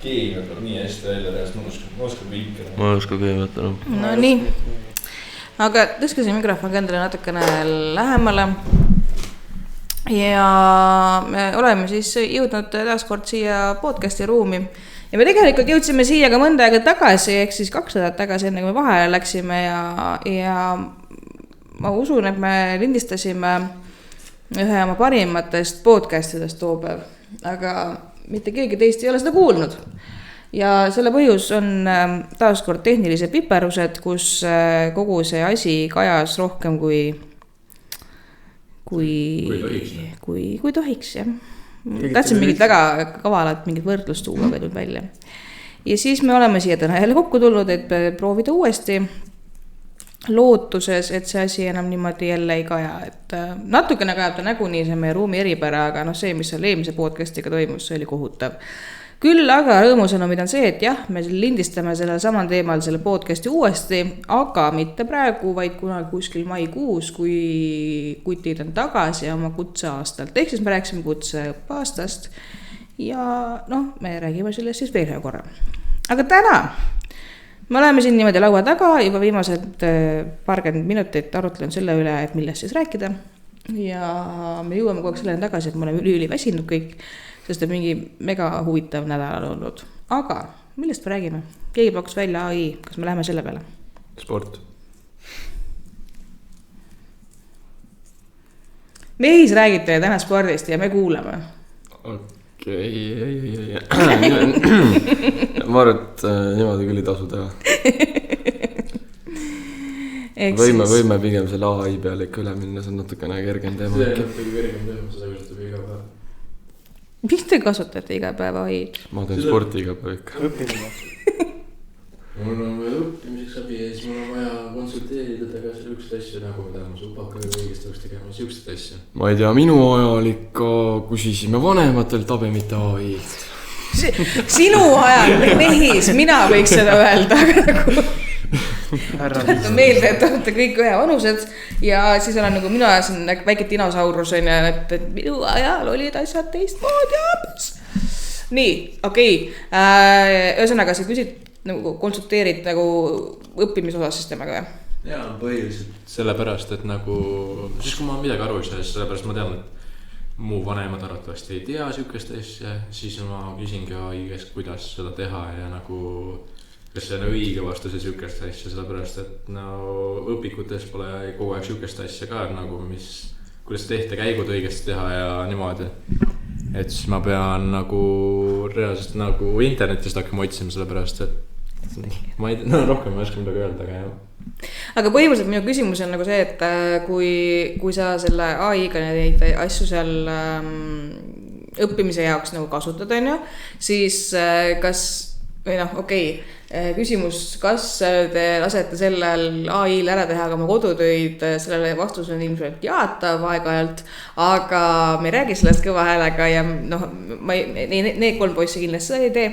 keemiat on nii hästi välja reast, ma oskan viikada. Ma ei oska keemiat enam. No nii, aga tõske see mikrofon endale natukene lähemale. Ja me oleme siis jõudnud taaskord siia podcasti ruumi. Ja me tegelikult jõudsime siia ka mõnda aega tagasi, ehk siis 2 nädalat tagasi, enne kui me vahele läksime ja ma usun, et me lindistasime ühe oma parimatest podcastidest toopäev, aga mitte keegi teist ei ole seda kuulnud. Ja selle põhjus on taaskord tehnilise piperused, kus kogu see asi kajas rohkem kui tohiks, jah. Tahtsin mingit väga kavalat, mingit võrdlust tuua veel välja. Ja siis me oleme siia täna jälle kokku tulnud, et proovida uuesti lootuses, et see asi enam niimoodi jälle ei kaja. Et natukene kajab ta näguni see meie ruumi eripära, aga see, mis seal eelmise podcastiga toimus, see oli kohutav. Küll aga rõõmusõnumid on see, et jah, me lindistame sellel samal teemal selle podcasti uuesti, aga mitte praegu, vaid kunagi kuskil maikuus, kui kutid on tagasi oma kutseaastalt. Ehk siis me rääksime kutseõppeaastast ja me räägime sellest siis veel korra. Aga täna me oleme siin niimoodi laua taga, juba viimased 20 minutit arutlen selle üle, et millest siis rääkida. Ja me jõuame kogu aeg sellele tagasi, et me oleme üli väsinud kõik, sest on mingi mega huvitav nädal olnud. Aga millest me räägime? Keegi pakkus välja AI, kas me läheme selle peale? Sport. Me siis räägite täna spordist ja me kuulame. Okei. Ma arvan, et niimoodi küll ei tasu teha. Võime pigem selle AI peale ikka üle minna, see on natukene kergem teema. See on natuke kergem teema, seda kasutab iga päev. Mis te kasutate iga päev AI-d? Ma teen sporti iga päev ikka. Õppimine. Mul on veel õppimiseks abi ja siis mul on vaja konsulteerida tega sellist asja, nagu mida ma supakaga õigesti oleks tegema, sellist asja. Ma ei tea, minu ajal ikka küsisime vanematelt abi, mitte AI-d. Sinu ajal, mehis, mina võiks seda öelda, aga nagu tuletan meelde, et olete kõik ühe vanused ja siis olen nagu minu ajas on väike dinosaurus, et minu ajal olid asjad teistmoodi hoopis. Nii, okei. Ühesõnaga, sa küsid, nagu konsulteerid nagu õppimisosas siis temaga või? Jaa, põhiliselt sellepärast, et nagu siis kui ma midagi aru ei saa, sellepärast ma tean, et muu vanemad arvatavasti ei tea sihukest asja, siis ma küsingi AI käest, kuidas seda teha ja nagu kas see on õige vastuse sihukest asja, sellepärast, et õpikutes pole kogu aeg sihukest asja ka nagu, kuidas tehte käigud õigesti teha ja niimoodi. Et siis ma pean nagu reaalselt nagu internetist hakkama otsima, sellepärast, et ma ei tea, rohkem ma ei oska midagi öelda, aga jah. Aga põhimõtteliselt minu küsimus on nagu see, et kui sa selle AI-ga neid asju seal õppimise jaoks nagu kasutad, siis kas või küsimus, kas te lasete sellel AI-l ära teha ka oma kodutöid, sellele vastus on ilmselt jaatav aeg-ajalt, aga me ei räägi sellest kõva häälega ja need 3 poissi kindlasti seda ei tee.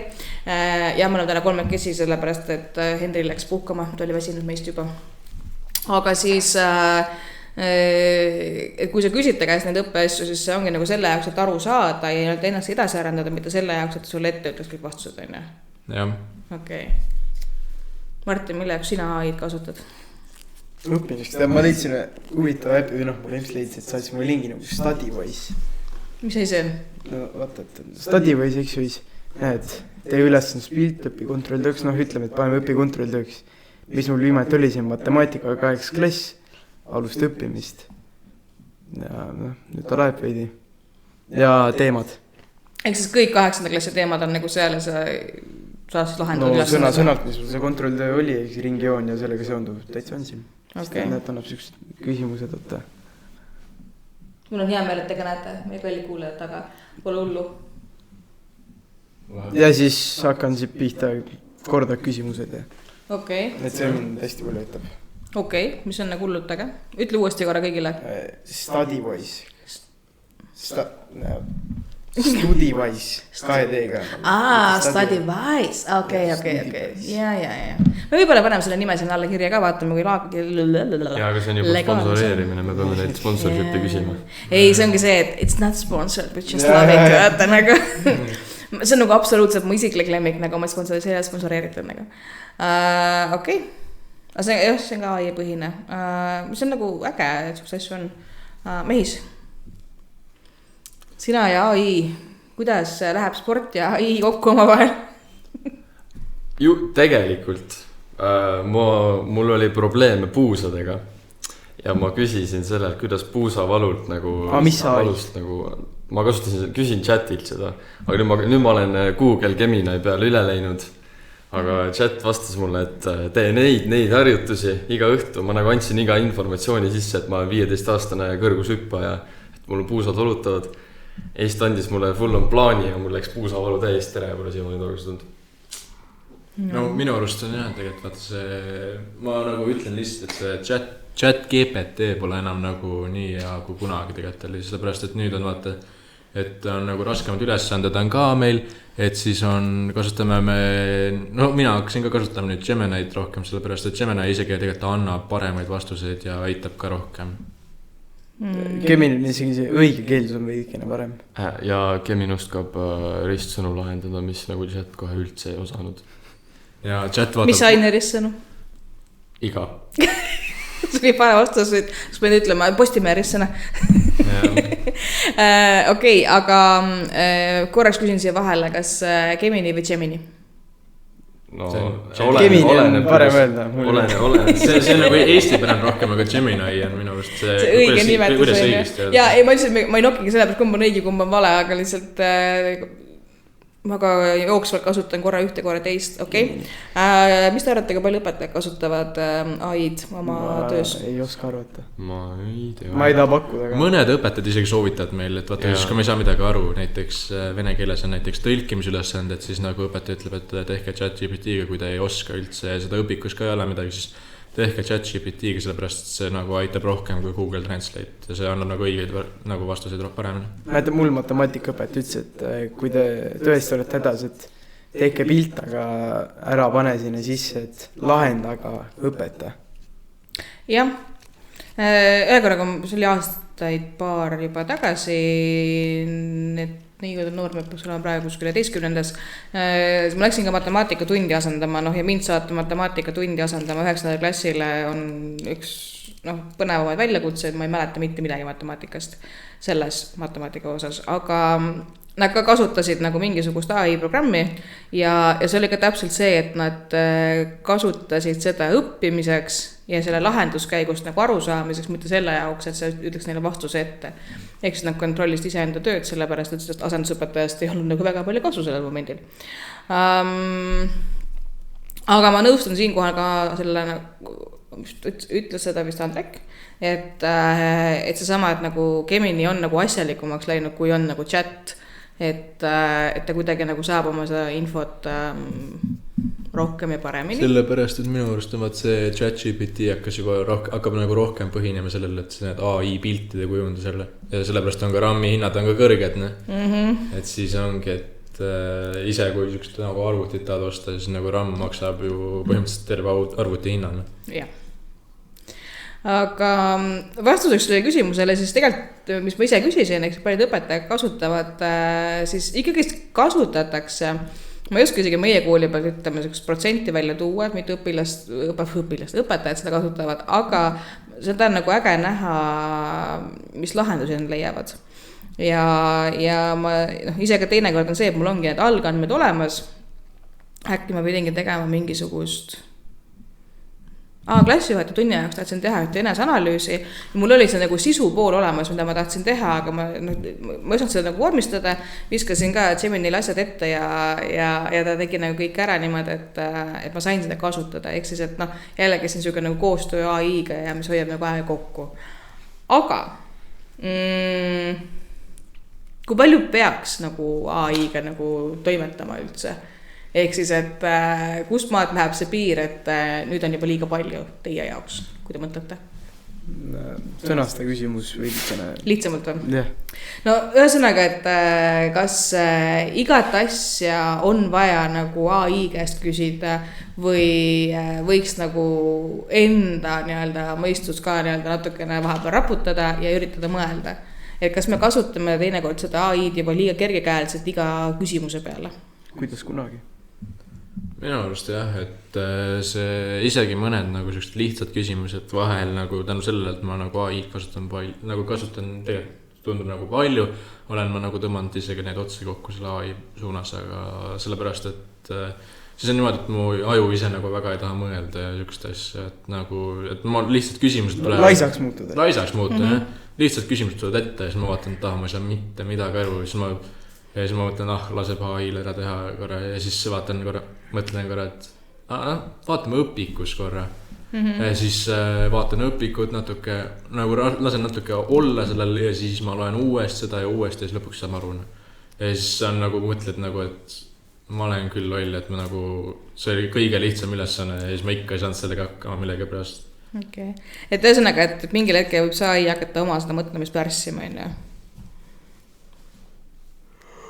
Ja me oleme täna 3 sellepärast, et Henri läks puhkama, ta oli väsinud meist juba. Aga siis, et kui sa küsite käest neid õppeasju, siis see ongi nagu selle jaoks, et aru saada ja ennast edasi arendada, mitte selle jaoks, et sulle ette ütleks kõik vastused, on ju? Jah. Okei. Martin, mille jaoks sina AI-d kasutad? Õppimiseks, ma leidsin huvitava äpi, mul ilmselt leidsin, et saatsin mulle lingi nagu StudyVoice. Mis asi see on? No vaata, et StudyVoice, eks siis, näed, tee ülesanduspilt, õpi kontrolltööks, ütleme, et paneme õpi kontrolltööks. Mis mul viimati oli siin matemaatika 8. klass, alust õppimist. Ja nüüd ta läheb veidi. Ja teemad. Ehk siis kõik 8. klassi teemad on nagu seal ja sa saad siis lahendada sõnalt, mis see kontrolltöö oli, ringjoon ja sellega seonduv täitsa on siin. Need annab sellised küsimused, oota. Mul on hea meel, et tega näete meie kalli kuulajad, aga pole hullu. Ja siis hakkan siit pihta korda küsimused ja et see mind hästi palju võtab. Okei, mis on nagu hullult äge? Ütle uuesti korra kõigile. StudyVoice. StudyVoice, 2D-ga. StudyVoice, okei. Ja. Me võib-olla paneme selle nime sinna alla kirja ka, vaatame kui Ja, aga see on juba sponsoreerimine, me peame neid sponsorship'e küsima. Ei, see ongi see, et it's not sponsored, but just love it, vaata nagu. see on nagu absoluutselt mu isiklik lemmik, nagu ma sponsoreeritud nagu. Okei. Aga see on ka AI põhine. See on nagu äge, et suhtes asju on. Mehis, sina ja AI, kuidas läheb sport ja AI kokku oma vahel? Ju tegelikult mul oli probleeme puusadega ja ma küsisin sellelt, kuidas puusavalult nagu nagu, ma küsin chatilt seda, aga nüüd ma olen Google Gemini peale üle läinud, aga chat vastas mulle, et tee neid harjutusi iga õhtu, ma nagu andsin iga informatsiooni sisse, et ma olen 15-aastane kõrgushüppaja, et mul puusad valutavad. Eest andis mulle full on plaani ja mul läks puusavalu täiesti ära ja pole siia mõni tagasi tulnud. No minu arust on jah, tegelikult vaata see, ma nagu ütlen lihtsalt, et see chat GPT pole enam nagu nii ja kui kunagi tegelikult oli, sellepärast, et nüüd on vaata, et on nagu raskemad ülesanded on ka meil, et siis kasutame me, no mina hakkasin ka kasutama nüüd Gemini'd rohkem, sellepärast, et Gemini isegi tegelikult annab paremaid vastuseid ja aitab ka rohkem. Gemini on isegi see õige keeldus on veidikene parem. Ja Gemini oskab ristsõnu lahendada, mis nagu chat kohe üldse ei osanud. Ja chat vaatab... Mis aine ristsõnu? Iga. See oli pane vastus, et kas pean ütlema Postimehe ristsõna. Okei, aga korraks küsin siia vahele, kas Gemini või Gemini? No, Gemini on parem öelda. Oleneb. See on nagu Eesti pärand rohkem, aga Gemini on minu arust see õige nimetus. Ja ei, ma ei nokkigi selle pärast, kumb on õige, kumb on vale, aga lihtsalt ma ka jooksvalt kasutan korra ühte, korra teist, okei. Mis te arvate, kui palju õpetajad kasutavad AI-d oma töös? Ma ei oska arvata. Ma ei tea. Ma ei taha pakkuda. Mõned õpetajad isegi soovitavad meil, et vaata, siis kui me ei saa midagi aru, näiteks vene keeles on näiteks tõlkimisülesanded, siis nagu õpetaja ütleb, et tehke ChatGPT-ga, kui ta ei oska üldse ja seda õpikus ka ei ole midagi, siis tehke ChatGPT-ga, sellepärast see nagu aitab rohkem kui Google Translate ja see annab nagu õigeid nagu vastuseid paremini. Mäletan, mul matemaatikaõpetaja ütles, et kui te tõesti olete hädas, et tehke pilt, aga ära pane sinna sisse, et lahenda, aga õpeta. Jah, ühe korraga see oli aastaid paar juba tagasi, nii kui noormõppus olema praegu kuskile 11. Ma läksin ka matemaatikatundi asendama, ja mind saata matemaatikatundi asendama 9. klassile on üks põnevamaid väljakutseid, ma ei mäleta mitte midagi matemaatikast selles matemaatika osas, aga nad ka kasutasid nagu mingisugust AI-programmi ja see oli ka täpselt see, et nad kasutasid seda õppimiseks ja selle lahenduskäigust nagu arusaamiseks, mitte selle jaoks, et see ütleks neile vastuse ette. Ehk siis nad kontrollist iseenda tööd, sellepärast, et sellest asendusõpetajast ei olnud nagu väga palju kasu sellel momendil. Aga ma nõustun siinkohal ka selle, ütles seda vist Andrek, et seesama, et nagu Gemini on nagu asjalikumaks läinud, kui on nagu chat, et ta kuidagi nagu saab oma seda infot rohkem ja paremini. Sellepärast, et minu arust on see ChatGPT hakkab nagu rohkem põhinema sellele, et need AI piltide kujundusele ja sellepärast on ka RAM-i hinnad on ka kõrged, et siis ongi, et ise kui niisugust nagu arvutit tahad osta, siis nagu RAM maksab ju põhimõtteliselt terve arvuti hinnana. Jah. Aga vastuseks selle küsimusele siis tegelikult, mis ma ise küsisin, eks paljud õpetajad kasutavad, siis ikkagi kasutatakse, ma ei oska isegi meie kooli peal ütleme protsenti välja tuua, et mitte õpetajad seda kasutavad, aga seda on nagu äge näha, mis lahendusi nad leiavad. Ja ma ise ka teinekord on see, et mul ongi need algandmed olemas, äkki ma pidingi tegema mingisugust klassijuhataja tunni jaoks tahtsin teha ühte eneseanalüüsi ja mul oli see nagu sisu pool olemas, mida ma tahtsin teha, aga ma ei osanud seda nagu vormistada, viskasin ka Geminile asjad ette ja ta tegi nagu kõik ära niimoodi, et ma sain seda kasutada, ehk siis, et jällegi see on selline nagu koostöö AI-ga ja mis hoiab nagu aega kokku. Aga kui palju peaks nagu AI-ga nagu toimetama üldse? Ehk siis, et kust maad läheb see piir, et nüüd on juba liiga palju teie jaoks, kui te mõtlete? Sõnasta küsimus veidikene. Lihtsamalt on? Jah. No ühesõnaga, et kas igat asja on vaja nagu AI käest küsida või võiks nagu enda mõistus ka natukene vahepeal raputada ja üritada mõelda. et kas me kasutame teinekord seda AI-d juba liiga kergekäeliselt iga küsimuse peale? Kuidas kunagi? Minu arust jah, et see isegi mõned nagu sellised lihtsad küsimused vahel nagu tänu sellele, et ma nagu AI-d kasutan tegelikult tundub nagu palju, olen ma nagu tõmmanud isegi neid otsi kokku selle AI suunas, aga sellepärast, et siis on niimoodi, et mu aju ise nagu väga ei taha mõelda ja sükst asja, et nagu, et ma lihtsalt küsimused tulevad. Laisaks muutuda. Laisaks muutuda, jah. Lihtsalt küsimused tulevad ette ja siis ma vaatan, et ma ei saa mitte midagi aru ja siis ma mõtlen, laseb AI-le ära teha korra ja siis mõtlen korra, et vaatame õpikus korra. Ja siis vaatan õpikut natuke, nagu lasen natuke olla sellel ja siis ma loen uuesti seda ja uuesti ja siis lõpuks saan aru. Ja siis on nagu mõtled nagu, et ma olen küll loll, et ma nagu, see oli kõige lihtsam ülesanne ja siis ma ikka ei saanud sellega hakkama millegi pärast. Okay. Et ühesõnaga, et mingil hetkel võib saa hakata oma seda mõtlemist pärssima,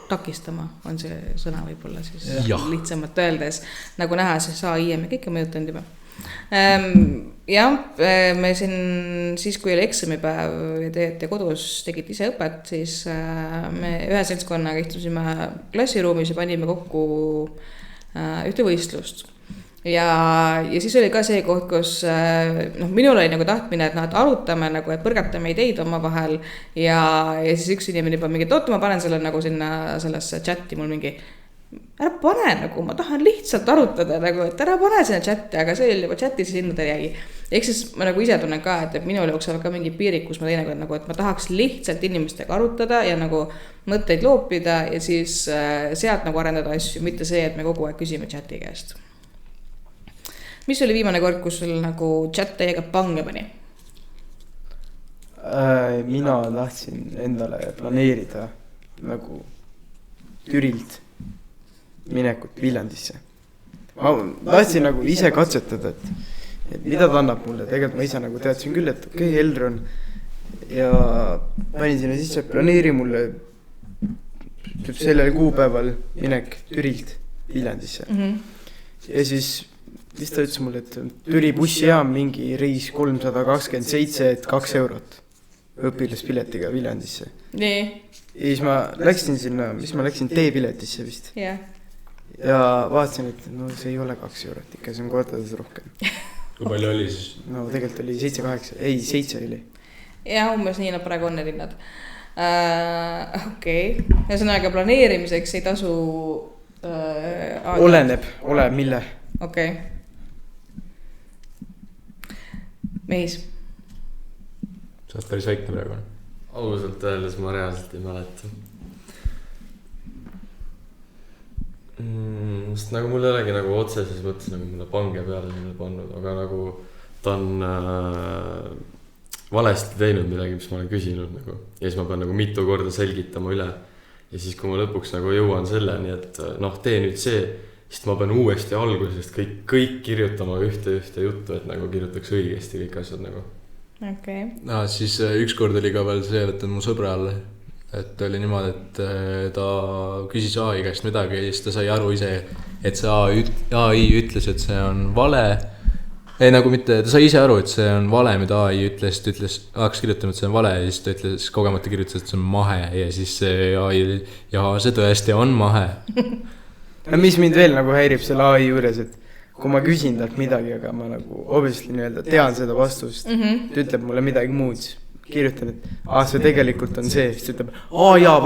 takistama on see sõna võib-olla siis lihtsamalt öeldes, nagu näha, siis AI me kõike mõjutanud juba. Jah, me siis kui oli eksamipäev ja teete kodus, tegid ise õpet, siis me ühe seltskonnaga istusime klassiruumis ja panime kokku ühte võistlust. Ja siis oli ka see koht, kus minul oli nagu tahtmine, et arutame, nagu, et põrgatame ideid oma vahel ja siis üks inimene juba mingi, ma panen selle nagu sinna sellesse chati mul mingi, ära pane nagu, ma tahan lihtsalt arutada nagu, et ära pane sinna chati, aga see oli juba chati, siis hinna jäi. Ehk siis ma nagu ise tunnen ka, et minul jooks ka mingi piirik, kus ma teinekord nagu, et ma tahaks lihtsalt inimestega arutada ja nagu mõtteid loopida ja siis sealt nagu arendada asju, mitte see, et me kogu aeg küsime chati käest. Mis oli viimane kord, kus sul nagu chat täiega pange pani? Mina tahtsin endale planeerida nagu Türilt minekut Viljandisse. Ma tahtsin nagu ise katsetada, et mida ta annab mulle. Tegelikult ma ise nagu teadsin küll, et okei, Elron ja panin sinna sisse, planeeri mulle sellel kuupäeval minek Türilt Viljandisse. Ja siis ta ütles mulle, et Türi bussijaam mingi reis 327, et 2 eurot õpilaspiletiga Viljandisse. Nii. Ja siis ma läksin sinna, ma läksin T-piletisse vist. Yeah. Ja vaatasin, et no see ei ole 2 eurot, ikka see on kordades rohkem. Kui palju oli siis? No tegelikult oli 7 oli. Ja umbes nii nad praegu on need hinnad. Okei. Ja sõnaga planeerimiseks ei tasu... Oleneb mille. Okei. Mehis. Sa oled päris väikne praegu. Ausalt öeldes ma reaalselt ei mäleta. Sest nagu mul ei olegi nagu otseses mõttes nagu mulle pange peale mulle pannud, aga nagu ta on valesti teinud midagi, mis ma olen küsinud nagu. Ja siis ma pean nagu mitu korda selgitama üle. Ja siis kui ma lõpuks nagu jõuan selleni, et tee nüüd see, siis ma pean uuesti algusest kõik kirjutama ühte juttu, et nagu kirjutaks õigesti kõik asjad nagu. Okay. Siis ükskord oli ka veel see, et mu sõbral, et oli niimoodi, et ta küsis AI käest midagi ja siis ta sai aru ise, et see AI ütles, et see on vale. Ei nagu mitte, ta sai ise aru, et see on vale, mida AI ütles, hakkas kirjutama, et see on vale ja siis ta ütles kogemata kirjutas, et see on mahe ja siis see AI, see tõesti on mahe. Mis mind veel nagu häirib selle AI juures, et kui ma küsin talt midagi, aga ma nagu obviously tean seda vastust, ta ütleb mulle midagi muud, kirjutan, et see tegelikult on see, siis ta ütleb,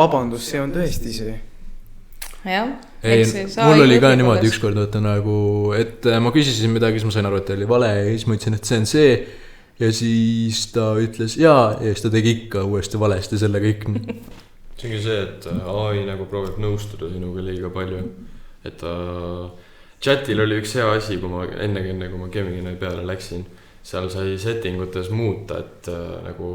vabandust, see on tõesti see. Jah. Ei, mul oli ka niimoodi ükskord võtta nagu, et ma küsisin midagi, siis ma sain aru, et oli vale ja siis ma ütlesin, et see on see ja siis ta ütles ja siis ta tegi ikka uuesti valesti selle kõik. See ongi see, et AI nagu proovib nõustuda sinuga liiga palju, et chatil oli üks hea asi, kui ma enne kui ma Gemini peale läksin, seal sai settingutes muuta, et nagu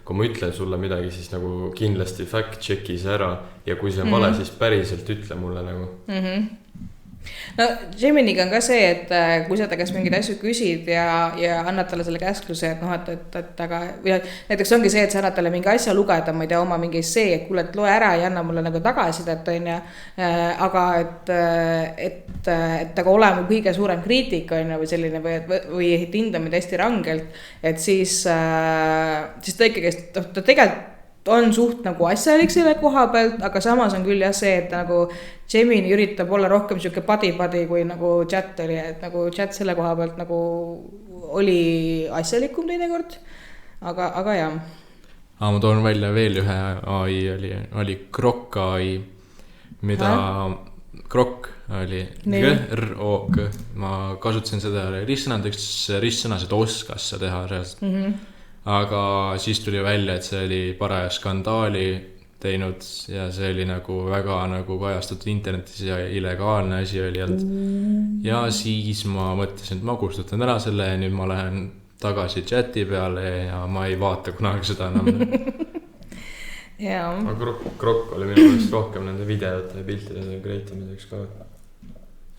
kui ma ütlen sulle midagi, siis nagu kindlasti fact checki see ära ja kui see on vale, siis päriselt ütle mulle nagu. No Geminiga on ka see, et kui sa ta käest mingeid asju küsid ja annad talle selle käskluse, et aga näiteks ongi see, et sa annad talle mingi asja lugeda, ma ei tea, oma mingi see, et kuule, et loe ära ja anna mulle nagu tagasidet, on ja, aga et aga olema kõige suurem kriitik on või selline või hindamine hästi rangelt, et siis ta ikkagi, ta tegelikult on suht nagu asjalik selle koha pealt, aga samas on küll jah see, et nagu Gemini üritab olla rohkem siuke padi-padi kui nagu chat oli, et nagu chat selle koha pealt nagu oli asjalikum teinekord, aga jah. Ma toon välja veel ühe AI, oli Grok AI, mida Grok oli G-R-O-K, ma kasutasin seda ristsõnadeks, et oskas sa teha reaalselt. Aga siis tuli välja, et see oli paraja skandaali teinud ja see oli nagu väga nagu kajastatud internetis ja illegaalne asi oli olnud. Ja siis ma mõtlesin, et ma kustutan ära selle ja nüüd ma lähen tagasi chati peale ja ma ei vaata kunagi seda enam. Aga Grok oli minu meelest rohkem nende videote ja piltide kreitamiseks ka.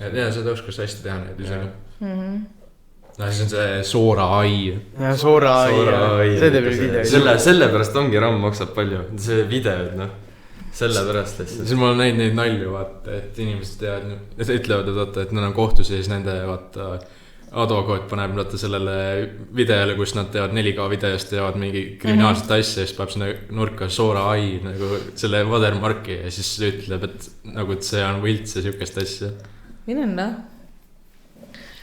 Ja seda oskas hästi teha neid isegi. No siis on see Sora AI. Ja Sora AI. See teeb video. Selle pärast ongi RAM maksab palju. See videod, noh. Selle pärast lihtsalt. Siis ma olen näinud neid nalju, vaata, et inimesed teavad, et ütlevad, et nad on kohtus ja siis nende vaata advokaat paneb sellele videole, kus nad teevad 4K videost, teevad mingi kriminaalset asja ja siis paneb sinna nurka Sora AI nagu selle watermarki ja siis ütleb, et nagu et see on võlts ja siukest asja. Minna.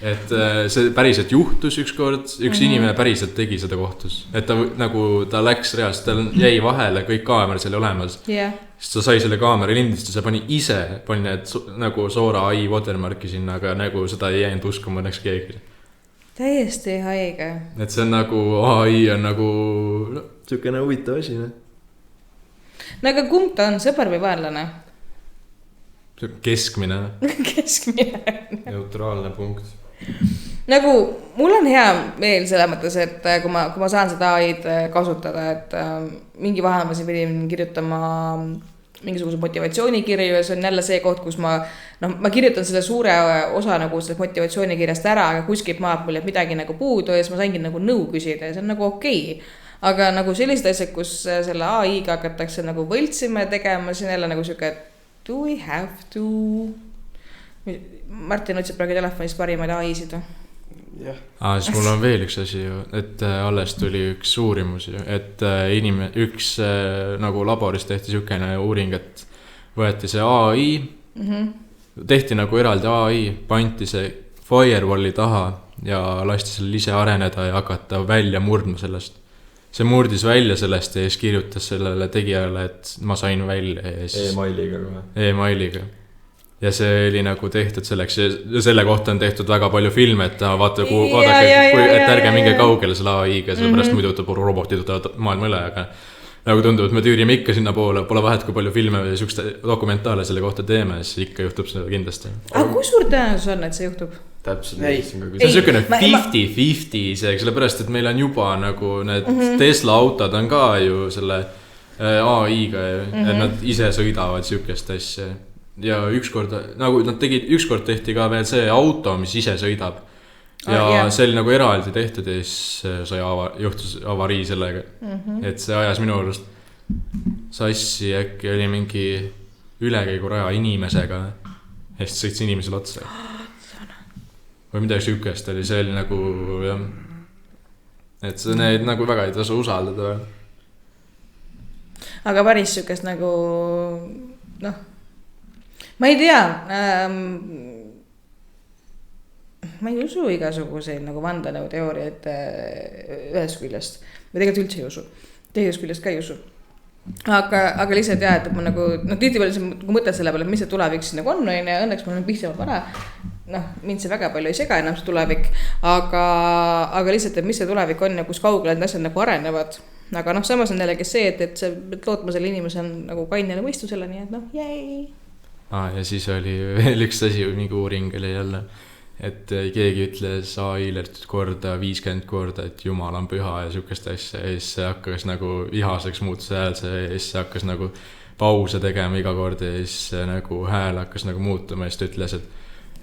Et see päriselt juhtus ükskord, üks inimene päriselt tegi seda kohtus. Et ta läks reaalselt, tal jäi vahele kõik kaamerad seal olemas. Siis ta sai selle kaamera lindistus ja pani need nagu Sora AI watermarki sinna, aga nagu seda ei jäänud uskuma õnneks keegi. Täiesti haige. Et see on nagu, AI on nagu siukene huvitav asi. No aga kumb ta on, sõber või vaenlane? Keskmine. Keskmine. Neutraalne punkt. Nagu mul on hea meel selle mõttes, et kui ma saan seda AI-d kasutada, et mingi vahe ma siin pidin kirjutama mingisuguse motivatsioonikirju ja see on jälle see koht, kus ma kirjutan selle suure osa nagu sellest motivatsioonikirjast ära, aga kuskilt maalt mul jääb midagi nagu puudu ja siis ma saingi nagu nõu küsida ja see on nagu okei. Aga nagu sellised asjad, kus selle AI-ga hakatakse nagu võltsima ja tegema, siin jälle nagu siuke, do we have to... Martin otsib praegu telefonist parimaid AI-sid või? Siis mul on veel üks asi ju, et alles tuli üks uurimus ju, et üks nagu laboris tehti siukene uuring, et võeti see AI, tehti nagu eraldi AI, panti see firewalli taha ja lasti selle ise areneda ja hakata välja murdma sellest. See murdis välja sellest ja siis kirjutas sellele tegijale, et ma sain välja ja siis... E-mailiga kohe. E-mailiga. Ja see oli nagu tehtud selleks ja selle kohta on tehtud väga palju filme, et vaata, et ärge minge kaugele selle AI-ga, sellepärast muidu robotid võtavad maailma üle, aga nagu tundub, et me tüürime ikka sinna poole, pole vahet, kui palju filme või sükste dokumentaale selle kohta teeme, siis ikka juhtub seda kindlasti. Aga kui suur tõenäosus on, et see juhtub? Täpselt. See on sükene 50-50 isegi, sellepärast, et meil on juba nagu need Tesla autod on ka ju selle AI-ga, et nad ise sõidavad sükest asja. Ja ükskord tehti ka veel see auto, mis ise sõidab. Ja see oli nagu eraldi tehtud ja siis juhtus avarii sellega. Et see ajas minu arust sassi äkki oli mingi ülekäiguraja inimesega. Ja siis sõits inimesel otsa. Või midagi sükest oli, see oli nagu jah. Et see neid nagu väga ei tasu usaldada. Aga päris sükest nagu ma ei tea, ma ei usu igasuguseid nagu vandenõuteooriaid ühest küljest. Või tegelikult üldse ei usu. Teisest küljest ka ei usu. Aga lihtsalt jah, et ma nagu, tihtipeale kui mõtled selle peale, et mis see tulevik siin nagu on, ja õnneks mul on piisavalt vara. Mind see väga palju ei sega enam see tulevik, aga lihtsalt, et mis see tulevik on ja kus kaugele need asjad nagu arenevad. Aga samas on jällegi see, et see lootma selle inimese on nagu kainele mõistusele, nii et jäi. Ja siis oli veel üks asi, mingi uuring oli jälle, et keegi ütles AI-le korda 50 korda, et Jumal on püha ja sükest asja ja siis see hakkas nagu vihaseks muutus häälse ja siis hakkas nagu pause tegema iga kord ja siis nagu hääl hakkas nagu muutuma ja siis ta ütles,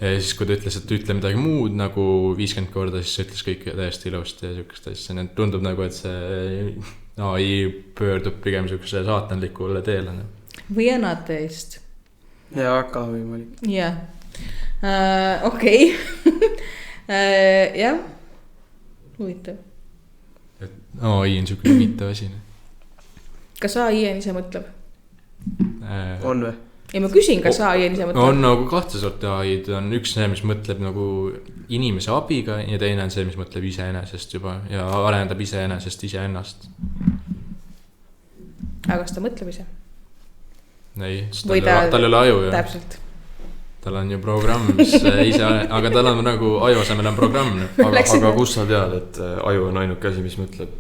ja siis kui ta ütles, et ütle midagi muud nagu 50 korda, siis ütles kõik täiesti ilusti ja sükest asja. Nii tundub nagu, et see AI pöördub pigem sükese saatanlikule teele. Või on ateist? Ja ka võimalik. Jah, okei. Jah, huvitav. AI on siukene huvitav asi. Kas AI ise mõtleb? On või? Ja ma küsin, kas AI ise mõtleb? On nagu kahte sorti AI-d, on üks see, mis mõtleb nagu inimese abiga ja teine on see, mis mõtleb iseenesest juba ja arendab iseenesest iseennast. Aga kas ta mõtleb ise? Ei, tal ei ole aju ju. Täpselt. Tal on ju programm, mis ise, aga tal on nagu aju asemel on programm. Aga kus sa tead, et aju on ainuke asi, mis mõtleb?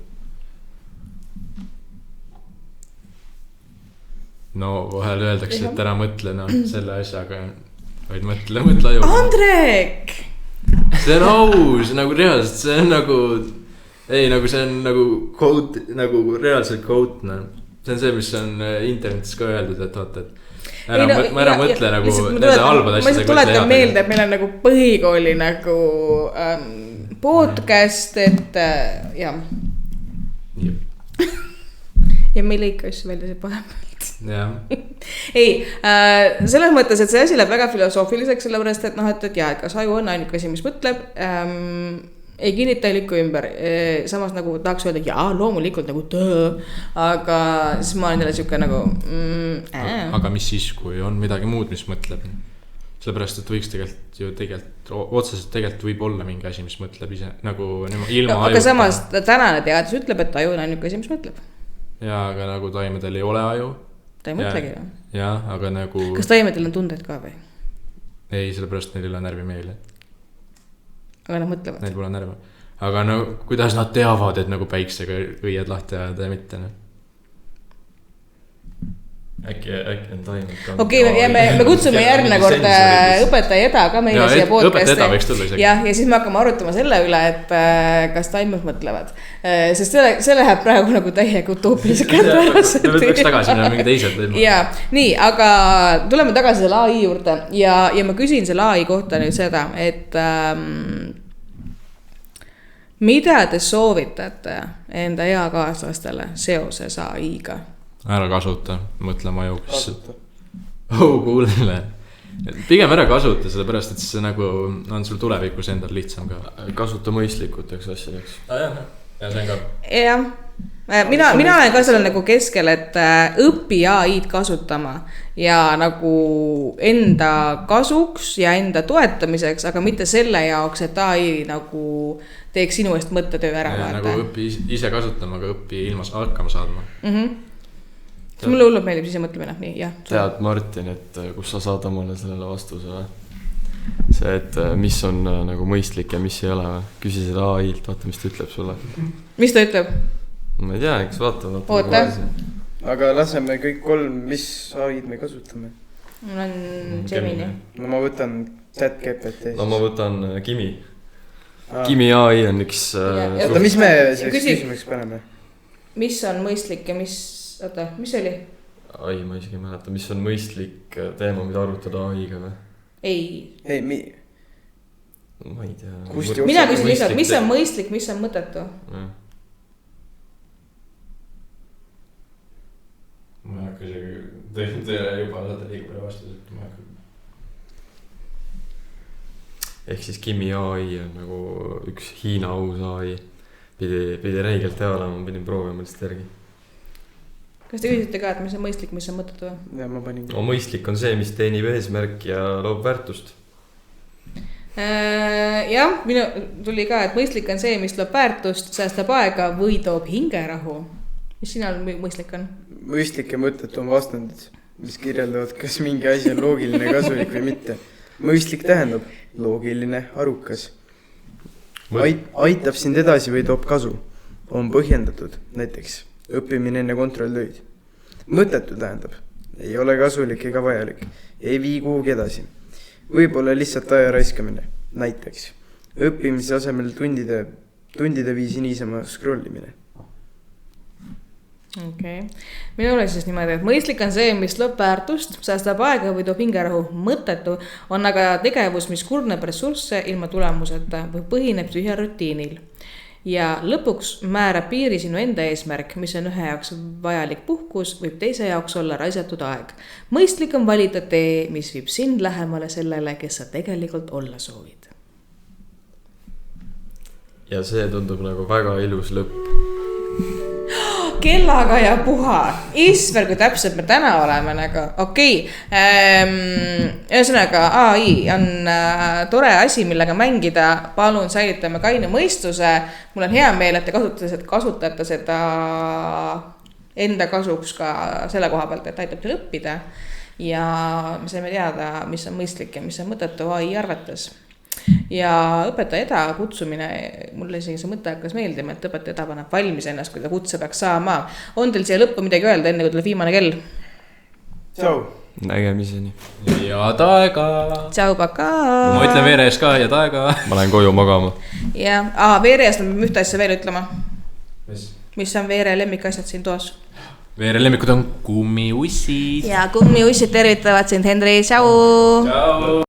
No vahel öeldakse, et ära mõtle selle asjaga, vaid mõtle aju. Andrek! See on aus, nagu reaalselt, see on nagu, ei nagu see on nagu quote, nagu reaalselt quote, no. See on see, mis on internetis ka öeldud, et vaata, et ära mõtle nagu nende halbad asjad. Ma lihtsalt tuletan meelde, et meil on nagu põhikooli nagu podcast, et jah. Ja me ei lõika asju välja see pahepealt. Ei, selles mõttes, et see asi läheb väga filosoofiliseks, sellepärast, et noh, et jah, et kas aju on ainuke asi, mis mõtleb, ei kinnita ei lükku ümber. Samas nagu tahaks öelda, jaa, loomulikult nagu aga siis ma olen jälle siuke nagu Aga mis siis, kui on midagi muud, mis mõtleb? Sellepärast, et võiks otseselt tegelikult võib olla mingi asi, mis mõtleb ise nagu ilma aga samas tänane teadus ütleb, et aju on ainuke asi, mis mõtleb. Jaa, aga nagu taimedel ei ole aju. Ta ei mõtlegi. Jaa, aga nagu kas taimedel on tunded ka või? Ei, sellepärast neil ei ole närvimeeli. Aga nad mõtlevad. Neil pole närve. Aga no, kuidas nad teavad, et nagu päiksega õied lahti ajada ja mitte? Äkki on taimed ka. Okei, me kutsume järgmine kord õpetaja Eda ka meile siia podcasti. Õpetaja Eda võiks tulla isegi. Ja siis me hakkame arutama selle üle, et kas taimed mõtlevad. Sest see läheb praegu nagu täiega utoopilise kätte. Me võtaks tagasi, meil on mingi teised. Ja, nii, aga tuleme tagasi selle AI juurde ja ma küsin selle AI kohta nüüd seda, et mida te soovitate enda eakaaslastele seoses AI-ga? Ära kasuta, mõtle ma jõuks. Kuule. Pigem ära kasuta, sellepärast, et see nagu on sul tulevikus endal lihtsam ka. Kasuta mõistlikuteks asjadeks. Ja see on ka. Jah. Mina olen ka selle nagu keskel, et õpi AI-d kasutama ja nagu enda kasuks ja enda toetamiseks, aga mitte selle jaoks, et AI nagu teeks sinu eest mõttetöö ära. Nagu õpi ise kasutama, aga õpi ilma hakkama saadma. Mulle hullult meeldib ise mõtlemine, nii, jah. Tead, Martin, et kus sa saad omale sellele vastuse? See, et mis on nagu mõistlik ja mis ei ole. Küsi seda AI-lt, vaata, mis ta ütleb sulle. Mis ta ütleb? Ma ei tea, eks vaata. Oota. Aga laseme kõik kolm, mis AI-d me kasutame. Mul on Gemini. No ma võtan ChatGPT. No ma võtan Kimi. Kimi AI on üks... Oota, mis me küsimuseks paneme? Mis on mõistlik ja mis... Oota, mis oli? Ai, ma isegi ei mäleta, mis on mõistlik teema, mida arutada AI-ga või? Ei, ma ei tea. Mina küsin lihtsalt, mis on mõistlik, mis on mõttetu? Ma ei hakka isegi, teile juba saada liiga palju vastused, ma ei hakka. Ehk siis Kimi AI on nagu üks Hiina uus AI. Pidi reigelt hea olema, pidin proovima lihtsalt järgi. Kas te küsite ka, et mis on mõistlik, mis on mõttetu? Ja ma panin. No, mõistlik on see, mis teenib eesmärk ja loob väärtust. Jah, minu tuli ka, et mõistlik on see, mis loob väärtust, säästab aega või toob hingerahu. Mis sina mõistlik on? Mõistlik ja mõttetu on vastandid, mis kirjeldavad, kas mingi asi on loogiline, kasulik või mitte. Mõistlik tähendab loogiline, arukas. Aitab sind edasi või toob kasu. On põhjendatud, näiteks õppimine enne kontrolltöid. Mõttetu tähendab, ei ole kasulik ega vajalik, ei vii kuhugi edasi. Võib-olla lihtsalt aja raiskamine, näiteks õppimise asemel tundide viisi niisama scrollimine. Okei. Minu oli siis niimoodi, et mõistlik on see, mis loob väärtust, säästab aega või toob hingerahu. Mõttetu on aga tegevus, mis kurneb ressursse ilma tulemuseta või põhineb tühja rutiinil. Ja lõpuks määrab piiri sinu enda eesmärk, mis on ühe jaoks vajalik puhkus, võib teise jaoks olla raisatud aeg. Mõistlik on valida tee, mis viib sind lähemale sellele, kes sa tegelikult olla soovid. Ja see tundub nagu väga ilus lõpp. kellaga ja puha. Isver, kui täpselt me täna oleme nagu, okei. Ühesõnaga, AI on tore asi, millega mängida. Palun säilitame kaine mõistuse. Mul on hea meel, et te kasutate seda enda kasuks ka selle koha pealt, et aitab teil õppida. Ja me saime teada, mis on mõistlik ja mis on mõttetu AI arvates. Ja õpetaja eda kutsumine, mulle isegi see mõte hakkas meeldima, et õpetaja eda paneb valmis ennast, kui ta kutse peaks saama. On teil siia lõppu midagi öelda, enne kui tuleb viimane kell? Tšau. Nägemiseni. Ja taega. Tšau, paka. Ma ütlen Veere ees ka ja taega. Ma lähen koju magama. Ja, Veere ees me ühte asja veel ütlema. Mis on Veere lemmikasjad siin toas? Veere lemmikud on kummiussid. Ja kummiussid tervitavad sind, Henri, tšau. Tšau.